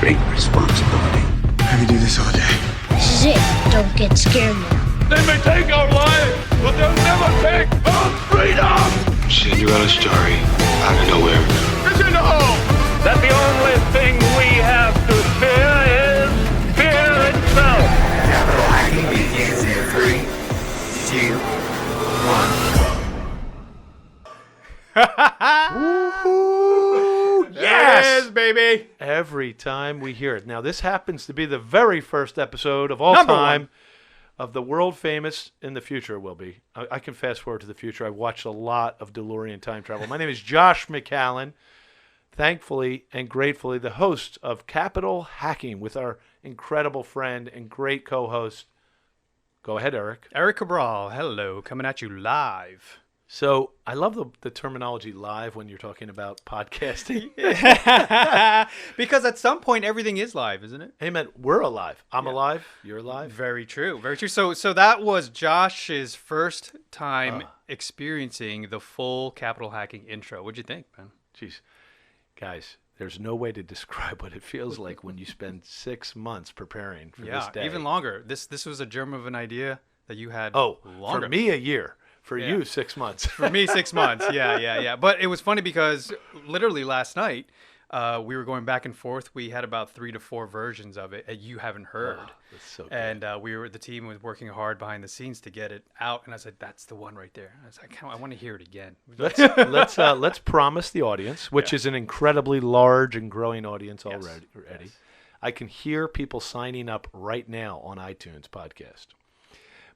great responsibility. I could do this all day. This is it. Don't get scared now. They may take our lives, but they'll never take our freedom! Cinderella's story out of nowhere. Did you know that the only thing we have to fear is fear itself? Capital hacking begins in 3, 2, 1. Yes, baby! Every time we hear it. Now, this happens to be the very first episode of all time of the world famous, in the future will be. I can fast forward to the future. I've watched a lot of DeLorean time travel. My name is Josh McCallen. Thankfully and gratefully, the host of Capital Hacking with our incredible friend and great co-host. Go ahead, Erik. Erik Cabral, hello, coming at you live. So I love the terminology live when you're talking about podcasting. Because at some point, everything is live, isn't it? Hey, man, we're alive. I'm alive. You're alive. Very true. Very true. So that was Josh's first time experiencing the full Capital Hacking intro. What'd you think, man? Jeez. Guys, there's no way to describe what it feels like when you spend 6 months preparing for this day. Even longer. This was a germ of an idea that you had longer. For me, a year. For you, 6 months. For me, 6 months. Yeah. But it was funny because literally last night, we were going back and forth. We had about 3 to 4 versions of it, and you haven't heard. That's so good. And the team was working hard behind the scenes to get it out. And I said, "That's the one right there." I was like, "I want to hear it again." Let's promise the audience, which is an incredibly large and growing audience already. Yes. I can hear people signing up right now on iTunes podcast.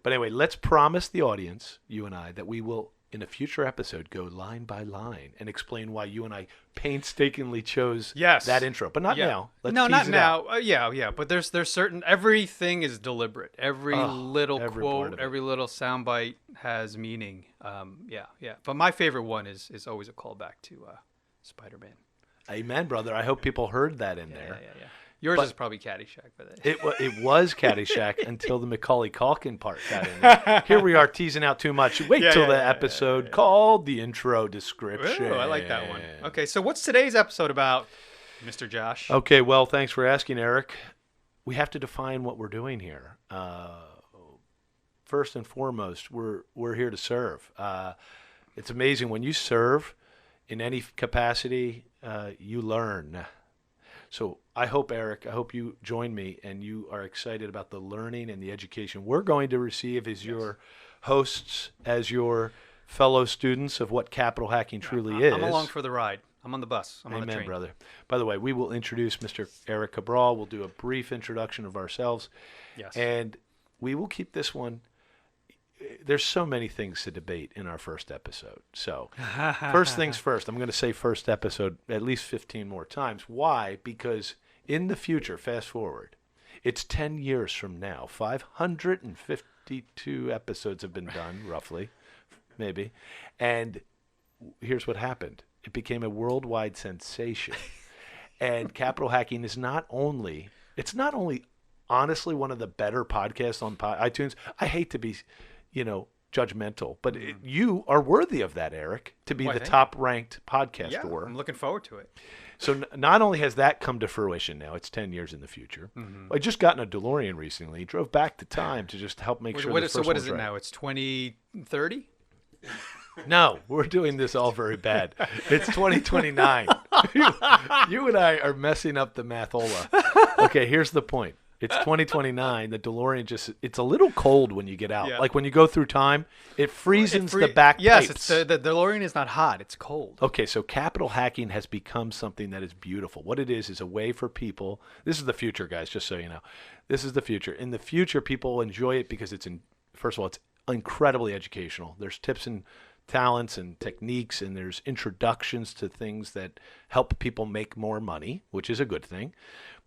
But anyway, let's promise the audience, you and I, that we will, in a future episode, go line by line and explain why you and I painstakingly chose that intro. But not now. Not now. Yeah. But there's certain, everything is deliberate. Every little quote, every little soundbite has meaning. Yeah. But my favorite one is always a callback to Spider-Man. Amen, brother. I hope people heard that in there. Yeah. Yours is probably Caddyshack, but it was Caddyshack until the Macaulay Culkin part got in there. Here we are teasing out too much. Wait till the episode called the intro description. Ooh, I like that one. Okay, so what's today's episode about, Mr. Josh? Okay, well, thanks for asking, Erik. We have to define what we're doing here. First and foremost, we're here to serve. It's amazing when you serve in any capacity, you learn. So I hope, Erik, you join me and you are excited about the learning and the education we're going to receive as your hosts, as your fellow students of what capital hacking truly is. I'm along for the ride. I'm on the bus. I'm on the train. Amen, brother. By the way, we will introduce Mr. Erik Cabral. We'll do a brief introduction of ourselves. Yes. And we will keep this one. There's so many things to debate in our first episode. So first things first, I'm going to say first episode at least 15 more times. Why? Because in the future, fast forward, it's 10 years from now. 552 episodes have been done, roughly, maybe. And here's what happened. It became a worldwide sensation. And Capital Hacking is not only honestly one of the better podcasts on iTunes. I hate to be judgmental, but you are worthy of that, Erik, to be the top-ranked podcaster. Yeah, I'm looking forward to it. So not only has that come to fruition now, it's 10 years in the future. Mm-hmm. I just got in a DeLorean recently. He drove back to time to just help make sure the first So what is it right. now? It's 2030? No, we're doing this all very bad. It's 2029. You and I are messing up the mathola. Okay, here's the point. It's 2029. The DeLorean it's a little cold when you get out. Yeah. Like when you go through time, it freezes the back pipes. Yes, the DeLorean is not hot. It's cold. Okay, so capital hacking has become something that is beautiful. What it is a way for people. This is the future, guys, just so you know. This is the future. In the future, people enjoy it because first of all, it's incredibly educational. There's tips and talents and techniques, and there's introductions to things that help people make more money, which is a good thing.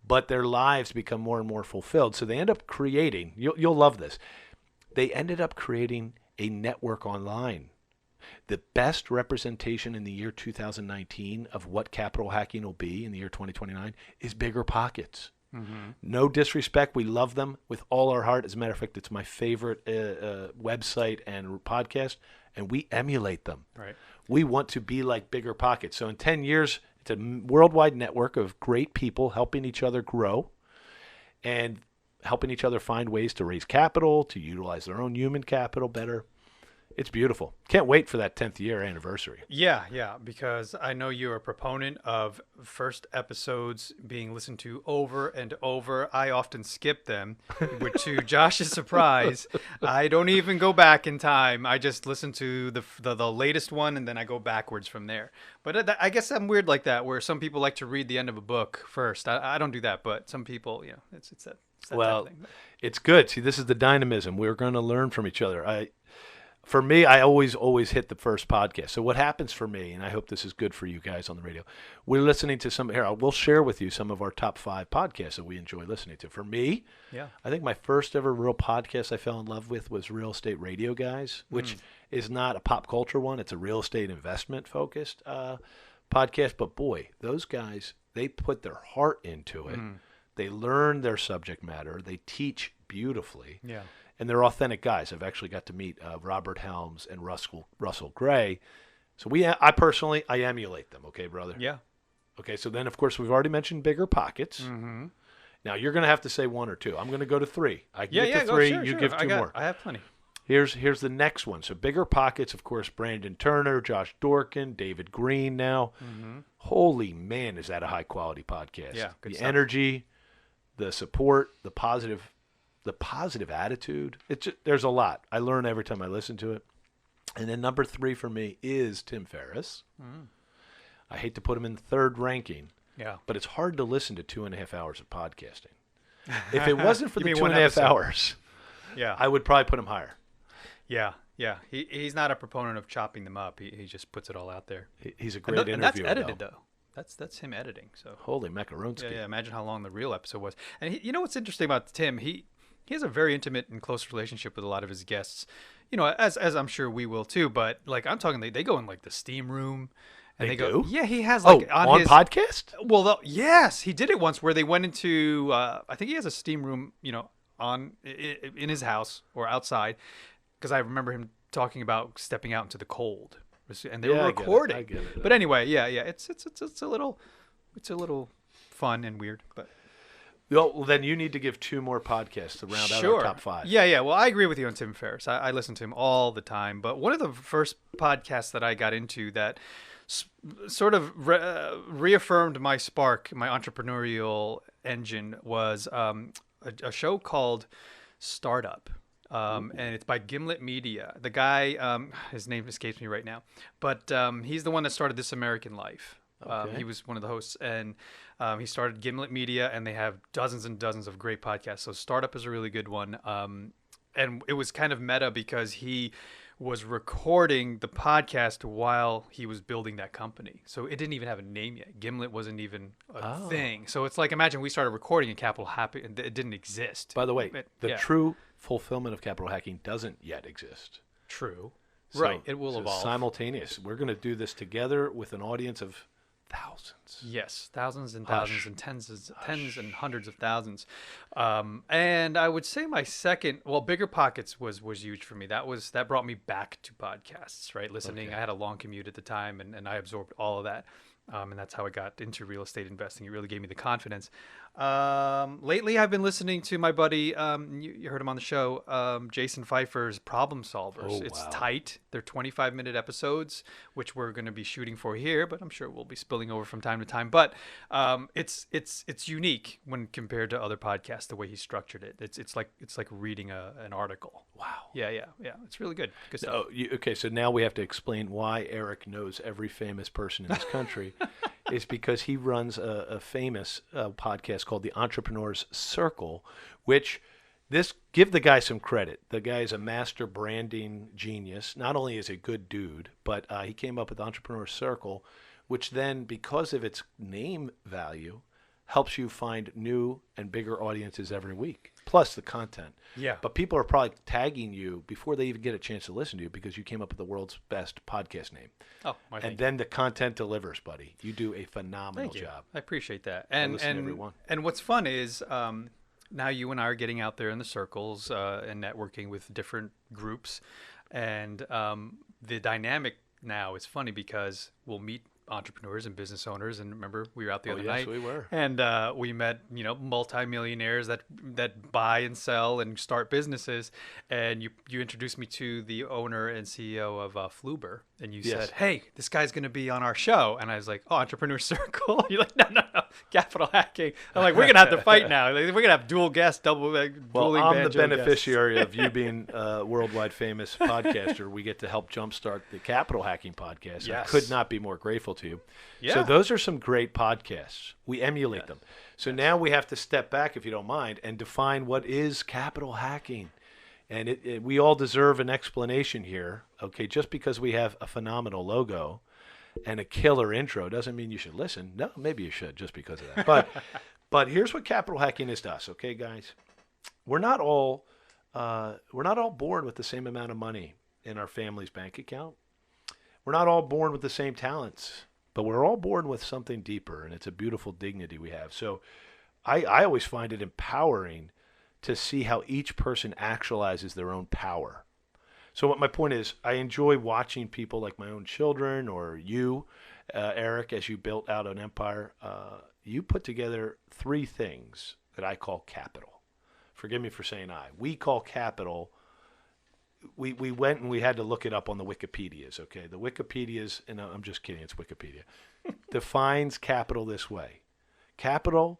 But their lives become more and more fulfilled. So they end up creating, you'll love this, they ended up creating a network online. The best representation in the year 2019 of what capital hacking will be in the year 2029 is Bigger Pockets. Mm-hmm. No disrespect. We love them with all our heart. As a matter of fact, it's my favorite website and podcast, and we emulate them. Right. We want to be like Bigger Pockets. So in 10 years, It's a worldwide network of great people helping each other grow and helping each other find ways to raise capital, to utilize their own human capital better. It's beautiful. Can't wait for that 10th year anniversary. Yeah, because I know you're a proponent of first episodes being listened to over and over. I often skip them, which to Josh's surprise, I don't even go back in time. I just listen to the latest one, and then I go backwards from there. But I guess I'm weird like that, where some people like to read the end of a book first. I don't do that, but some people, it's that Well, type of thing. it's good. See, this is the dynamism. We're going to learn from each other. For me, I always hit the first podcast. So what happens for me, and I hope this is good for you guys on the radio, we're listening to we'll share with you some of our top 5 podcasts that we enjoy listening to. For me, I think my first ever real podcast I fell in love with was Real Estate Radio Guys, which is not a pop culture one. It's a real estate investment focused podcast. But boy, those guys, they put their heart into it. They learn their subject matter. They teach beautifully. Yeah. And they're authentic guys. I've actually got to meet Robert Helms and Russell Gray. So I personally emulate them. Okay, brother? Yeah. Okay, so then, of course, we've already mentioned Bigger Pockets. Mm-hmm. Now, you're going to have to say 1 or 2. I'm going to go to 3. I can get to 3. You give 2 more. I have plenty. Here's the next one. So Bigger Pockets, of course, Brandon Turner, Josh Dorkin, David Green now. Mm-hmm. Holy man, is that a high-quality podcast. Yeah, good The stuff. energy, the support, the positive attitude. There's a lot. I learn every time I listen to it. And then number 3 for me is Tim Ferriss. I hate to put him in the 3rd ranking. Yeah. But it's hard to listen to 2.5 hours of podcasting. If it wasn't for You the mean 2.5 hours, I would probably put him higher. Yeah. He's not a proponent of chopping them up. He just puts it all out there. He's a great interviewer. And that's edited though. That's him editing. So holy macaroni. Yeah. Imagine how long the real episode was. And you know what's interesting about Tim? He has a very intimate and close relationship with a lot of his guests. As I'm sure we will too. But like I'm talking, they go in like the steam room. And they go, do? yeah, he has like on his podcast. Well, yes, he did it once where they went into. I think he has a steam room, in his house or outside, because I remember him talking about stepping out into the cold, and they were recording. I get it. But anyway, it's a little fun and weird, but. Well, then you need to give 2 more podcasts to round out our top 5. Yeah. Well, I agree with you on Tim Ferriss. I listen to him all the time. But one of the first podcasts that I got into that sort of reaffirmed my spark, my entrepreneurial engine, was a show called Startup. And it's by Gimlet Media. The guy, his name escapes me right now, but he's the one that started This American Life. He was one of the hosts, and he started Gimlet Media, and they have dozens and dozens of great podcasts. So Startup is a really good one. And it was kind of meta because he was recording the podcast while he was building that company. So it didn't even have a name yet. Gimlet wasn't even a thing. So it's like, imagine we started recording and Capital Happy, and it didn't exist. By the way, the true fulfillment of capital hacking doesn't yet exist. True. So, right. It will evolve. Simultaneous. We're going to do this together with an audience of thousands. Yes, thousands and thousands and tens and hundreds of thousands. And I would say my second, Bigger Pockets was huge for me. That brought me back to podcasts, right? Listening. I had a long commute at the time, and I absorbed all of that. And that's how I got into real estate investing. It really gave me the confidence. Lately, I've been listening to my buddy, you heard him on the show, Jason Pfeiffer's Problem Solvers. It's tight. They're 25-minute episodes, which we're going to be shooting for here, but I'm sure we'll be spilling over from time to time. But it's unique when compared to other podcasts, the way he structured it. It's like reading an article. Wow. Yeah. It's really good. Good stuff. Okay, so now we have to explain why Erik knows every famous person in this country. Is because he runs a famous podcast called The Entrepreneur's Circle, which give the guy some credit. The guy is a master branding genius. Not only is he a good dude, but he came up with Entrepreneur's Circle, which then, because of its name value, helps you find new and bigger audiences every week, plus the content. Yeah. But people are probably tagging you before they even get a chance to listen to you because you came up with the world's best podcast name. Oh, and then the content delivers, buddy. You do a phenomenal job. I appreciate that. And everyone. And what's fun is now you and I are getting out there in the circles and networking with different groups, and the dynamic now is funny because we'll meet entrepreneurs and business owners. And remember, we were out the other yes, night. we were. And we met, multimillionaires that buy and sell and start businesses. And you introduced me to the owner and CEO of Fluber. And you said, hey, this guy's going to be on our show. And I was like, oh, Entrepreneur Circle? You're like, no, capital hacking. I'm like, we're going to have to fight now. Like, we're going to have dual guests, dueling I'm the banjo beneficiary of you being a worldwide famous podcaster. We get to help jumpstart the Capital Hacking Podcast. Yes. I could not be more grateful to you. Yeah. So those are some great podcasts. We emulate them. So now we have to step back, if you don't mind, and define what is capital hacking. And we all deserve an explanation here. Okay, just because we have a phenomenal logo and a killer intro doesn't mean you should listen. No, maybe you should just because of that. But here's what capital hacking is to us, okay, guys? We're not all born with the same amount of money in our family's bank account. We're not all born with the same talents, but we're all born with something deeper, and it's a beautiful dignity we have. So I always find it empowering to see how each person actualizes their own power. So what my point is, I enjoy watching people like my own children or you, Erik, as you built out an empire. You put together 3 things that I call capital. Forgive me for saying I. We call capital. We went and we had to look it up on the Wikipedias, okay? The Wikipedias, and I'm just kidding, it's Wikipedia, defines capital this way. Capital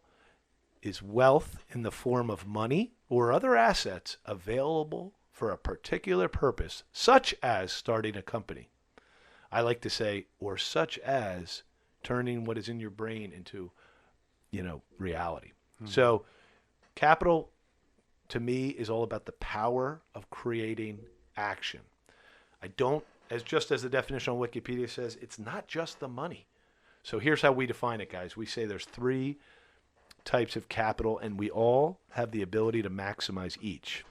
is wealth in the form of money or other assets available for a particular purpose, such as starting a company. I like to say, or such as turning what is in your brain into, reality. So capital, to me, is all about the power of creating action. As the definition on Wikipedia says, it's not just the money. So here's how we define it, guys. We say there's 3 types of capital, and we all have the ability to maximize each.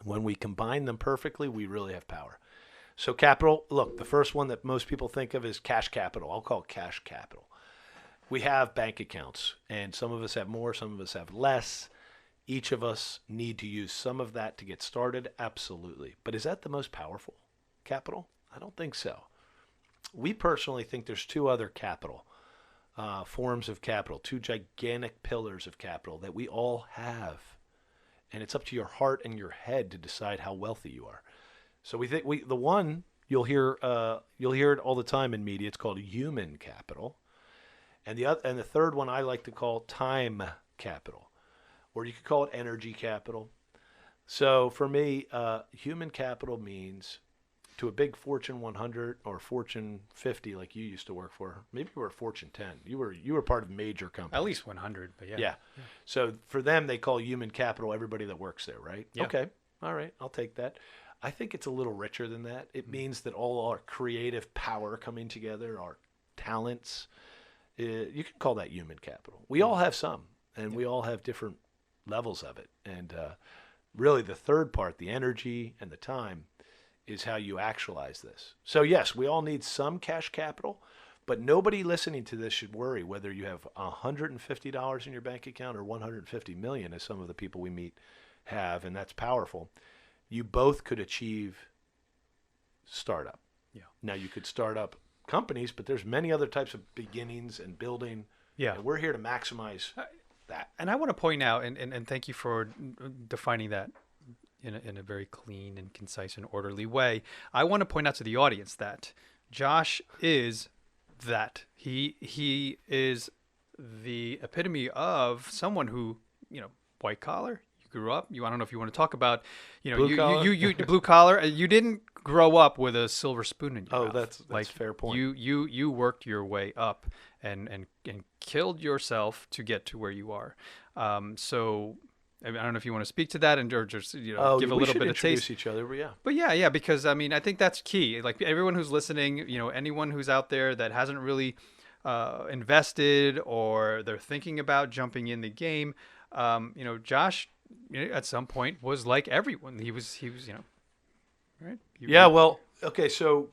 When we combine them perfectly, we really have power. So capital, look, the first one that most people think of is cash capital. I'll call it cash capital. We have bank accounts, and some of us have more, some of us have less. Each of us need to use some of that to get started, absolutely. But is that the most powerful capital? I don't think so. We personally think there's 2 other capital forms of capital, 2 gigantic pillars of capital that we all have. And it's up to your heart and your head to decide how wealthy you are. So we think the one you'll hear it all the time in media. It's called human capital, and the third one I like to call time capital, or you could call it energy capital. So for me, human capital means to a big Fortune 100 or Fortune 50 like you used to work for. Maybe you were Fortune 10. You were part of major companies. At least 100, but yeah. Yeah. So for them, they call human capital everybody that works there, right? Yeah. Okay. All right. I'll take that. I think it's a little richer than that. It means that all our creative power coming together, our talents, you can call that human capital. We all have some, and we all have different levels of it. And really the third part, the energy and the time, is how you actualize this. So yes, we all need some cash capital, but nobody listening to this should worry whether you have $150 in your bank account or $150 million, as some of the people we meet have, and that's powerful. You both could achieve startup. Yeah. Now you could start up companies, but there's many other types of beginnings and building. Yeah. And we're here to maximize that. And I want to point out, and thank you for defining that in a very clean and concise and orderly way. I want to point out to the audience that Josh is that. He is the epitome of someone who, white collar. You grew up. I don't know if you want to talk about, Blue collar? you blue collar. You didn't grow up with a silver spoon in your mouth. That's like fair point. You worked your way up and killed yourself to get to where you are. So I don't know if you want to speak to that or just give a little bit of introduce taste. each other, but yeah. But yeah, because I think that's key. Like everyone who's listening, anyone who's out there that hasn't really invested or they're thinking about jumping in the game, Josh at some point was like everyone. He was right? Well, okay, so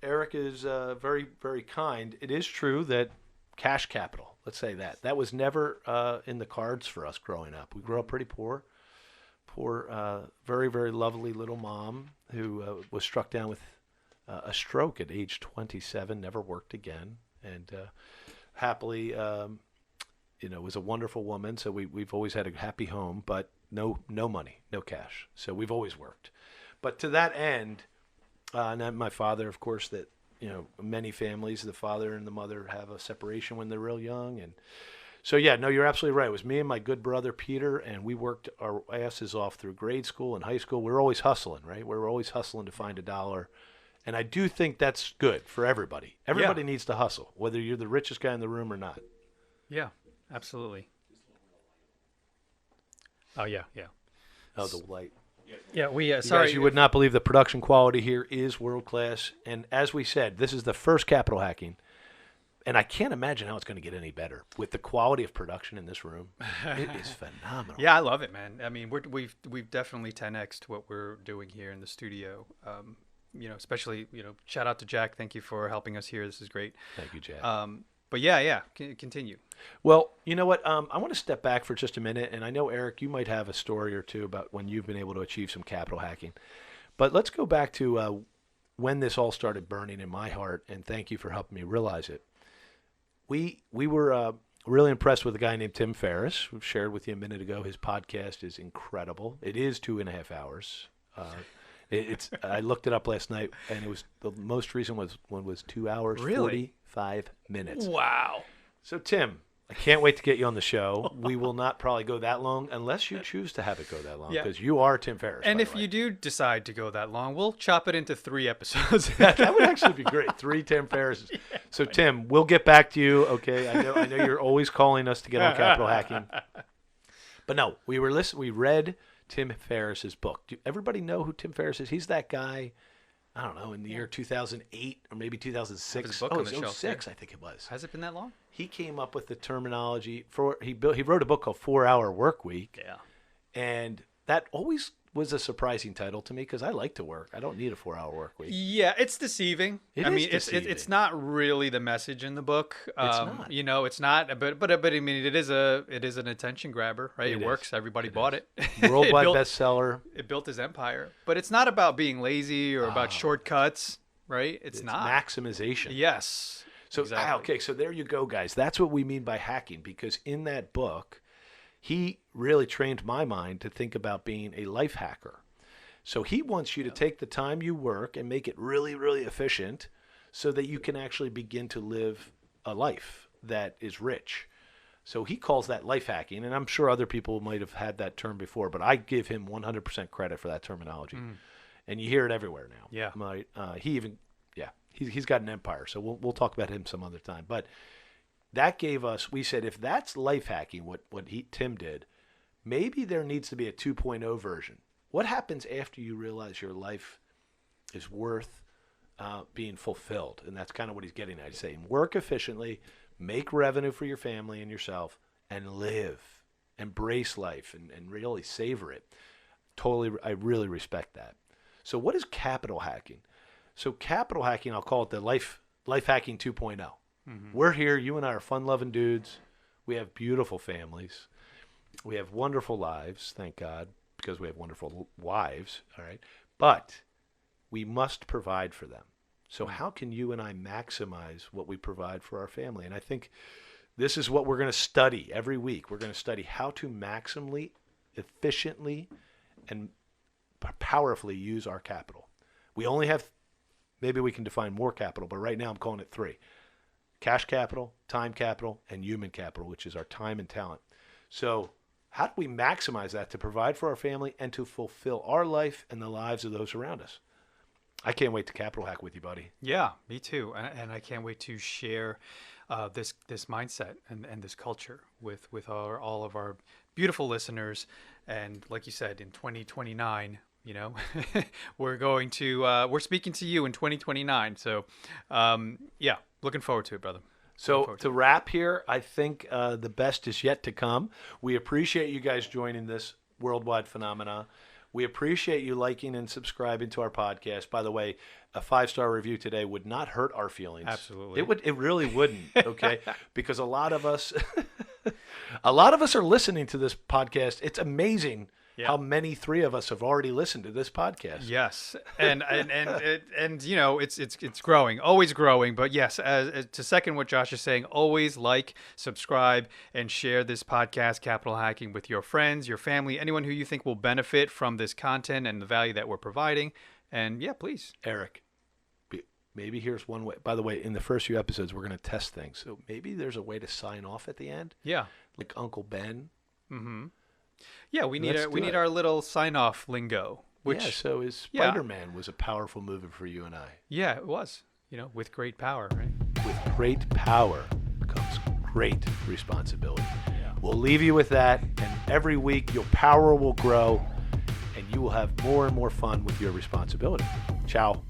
Erik is very, very kind. It is true that cash capital, let's say that was never in the cards for us growing up. We grew up pretty poor, very, very lovely little mom who was struck down with a stroke at age 27, never worked again. and happily, was a wonderful woman. So we've always had a happy home, but no money, no cash. So we've always worked. But to that end, and then my father, of course, that many families, the father and the mother have a separation when they're real young, and so yeah, no, you're absolutely right. It was me and my good brother Peter, and we worked our asses off through grade school and high school. We were always hustling, right? We were always hustling to find a dollar. And I do think that's good for everybody. Everybody needs to hustle, whether you're the richest guy in the room or not. Yeah, absolutely. Oh, yeah. Oh, the light. Yeah, Sorry. Guys, you would not believe the production quality here is world class. And as we said, this is the first capital hacking. And I can't imagine how it's going to get any better with the quality of production in this room. It is phenomenal. Yeah, I love it, man. I mean, we've definitely 10x'd what we're doing here in the studio. Especially, shout out to Jack. Thank you for helping us here. This is great. Thank you, Jack. But yeah, continue. Well, you know what? I want to step back for just a minute, and I know, Erik, you might have a story or two about when you've been able to achieve some capital hacking. But let's go back to when this all started burning in my heart, and thank you for helping me realize it. We were really impressed with a guy named Tim Ferriss, who shared with you a minute ago. His podcast is incredible. It is 2.5 hours. I looked it up last night, and it was the most recent one was 2 hours, really? 45 minutes. Wow. So, Tim, I can't wait to get you on the show. We will not probably go that long unless you choose to have it go that long, because you are Tim Ferriss. And if you do decide to go that long, we'll chop it into 3 episodes. That would actually be great. 3 Tim Ferrisses. Yeah, so, Tim, we'll get back to you. Okay, I know you're always calling us to get on capital hacking, but no, we read Tim Ferriss's book. Do everybody know who Tim Ferriss is? He's that guy, I don't know, in the year 2008 or maybe 2006. Book on the shelf, 06, I think it was. Has it been that long? He came up with the terminology he wrote a book called 4 Hour Work Week. Yeah. And that always was a surprising title to me because I like to work. I don't need a 4-hour work week. Yeah, it's deceiving. It's not really the message in the book. It's not. It's not. But I mean, it is an attention grabber, right? It works. Everybody bought it. Worldwide bestseller. It built his empire. But it's not about being lazy or about shortcuts, right? It's not maximization. Yes. So exactly. Okay, so there you go, guys. That's what we mean by hacking, because in that book, he really trained my mind to think about being a life hacker. So he wants you to take the time you work and make it really, really efficient so that you can actually begin to live a life that is rich. So he calls that life hacking, and I'm sure other people might have had that term before, but I give him 100% credit for that terminology. And you hear it everywhere now. Yeah. He's got an empire, so we'll talk about him some other time. But that gave us, we said, if that's life hacking, what Tim did, maybe there needs to be a 2.0 version. What happens after you realize your life is worth being fulfilled? And that's kind of what he's getting at. He's saying work efficiently, make revenue for your family and yourself, and live. Embrace life and really savor it. Totally, I really respect that. So what is capital hacking? So capital hacking, I'll call it the life hacking 2.0. We're here. You and I are fun-loving dudes. We have beautiful families. We have wonderful lives, thank God, because we have wonderful wives, all right? But we must provide for them. So how can you and I maximize what we provide for our family? And I think this is what we're going to study every week. We're going to study how to maximally, efficiently, and powerfully use our capital. We only have, maybe we can define more capital, but right now I'm calling it 3. Cash capital, time capital, and human capital, which is our time and talent. So how do we maximize that to provide for our family and to fulfill our life and the lives of those around us? I can't wait to capital hack with you, buddy. Yeah, me too. And I can't wait to share this mindset and this culture with all of our beautiful listeners. And like you said, in 2029, we're speaking to you in 2029. So, yeah. Looking forward to it, brother. So to wrap here, I think the best is yet to come. We appreciate you guys joining this worldwide phenomena. We appreciate you liking and subscribing to our podcast. By the way, a 5-star review today would not hurt our feelings. Absolutely. It really wouldn't, okay? Because a lot of us are listening to this podcast. It's amazing how many three of us have already listened to this podcast. Yes, and you know, it's growing, always growing. But yes, as to second what Josh is saying, always like, subscribe, and share this podcast, Capital Hacking, with your friends, your family, anyone who you think will benefit from this content and the value that we're providing. And yeah, please, Eric. Maybe here's one way. By the way, in the first few episodes, we're going to test things. So maybe there's a way to sign off at the end. Yeah, like Uncle Ben. Mm-hmm. Yeah, we need our little sign-off lingo. Which, yeah, so Spider-Man was a powerful movie for you and I. Yeah, it was. You know, with great power, right? With great power comes great responsibility. Yeah. We'll leave you with that, and every week your power will grow, and you will have more and more fun with your responsibility. Ciao.